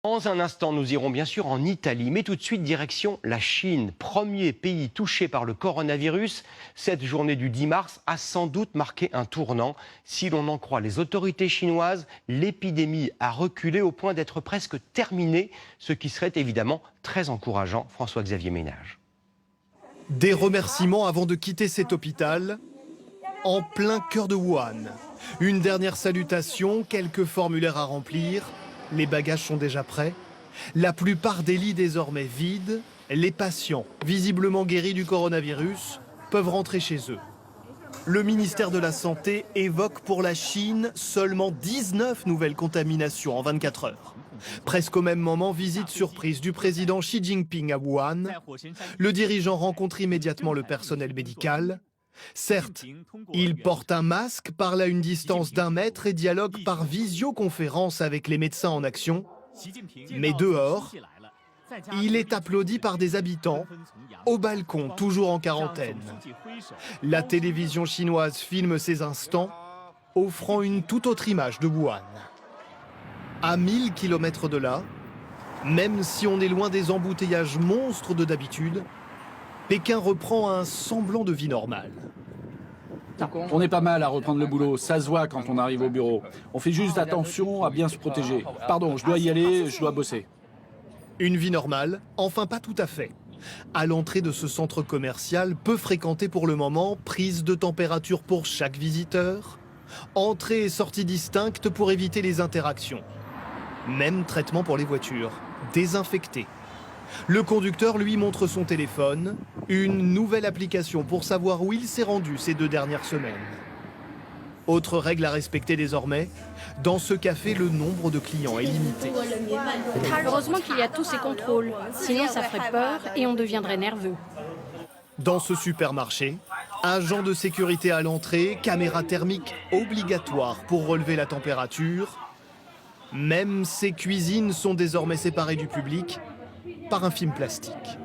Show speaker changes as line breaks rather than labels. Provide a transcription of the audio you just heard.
Dans un instant, nous irons bien sûr en Italie, mais tout de suite direction la Chine, premier pays touché par le coronavirus. Cette journée du 10 mars a sans doute marqué un tournant. Si l'on en croit les autorités chinoises, l'épidémie a reculé au point d'être presque terminée, ce qui serait évidemment très encourageant. François-Xavier Ménage.
Des remerciements avant de quitter cet hôpital, en plein cœur de Wuhan. Une dernière salutation, quelques formulaires à remplir. Les bagages sont déjà prêts. La plupart des lits désormais vides. Les patients, visiblement guéris du coronavirus, peuvent rentrer chez eux. Le ministère de la Santé évoque pour la Chine seulement 19 nouvelles contaminations en 24 heures. Presque au même moment, visite surprise du président Xi Jinping à Wuhan. Le dirigeant rencontre immédiatement le personnel médical. Certes, il porte un masque, parle à une distance d'1 mètre et dialogue par visioconférence avec les médecins en action. Mais dehors, il est applaudi par des habitants, au balcon, toujours en quarantaine. La télévision chinoise filme ces instants, offrant une toute autre image de Wuhan. À 1000 km de là, même si on est loin des embouteillages monstres de d'habitude, Pékin reprend un semblant de vie normale.
On est pas mal à reprendre le boulot, ça se voit quand on arrive au bureau. On fait juste attention à bien se protéger. Pardon, je dois y aller, je dois bosser.
Une vie normale, enfin pas tout à fait. À l'entrée de ce centre commercial, peu fréquenté pour le moment, prise de température pour chaque visiteur, entrée et sortie distinctes pour éviter les interactions. Même traitement pour les voitures, désinfectées. Le conducteur lui montre son téléphone, une nouvelle application pour savoir où il s'est rendu ces 2 dernières semaines. Autre règle à respecter désormais, dans ce café, le nombre de clients est limité.
Heureusement qu'il y a tous ces contrôles, sinon ça ferait peur et on deviendrait nerveux.
Dans ce supermarché, agent de sécurité à l'entrée, caméra thermique obligatoire pour relever la température. Même ces cuisines sont désormais séparées du public par un film plastique.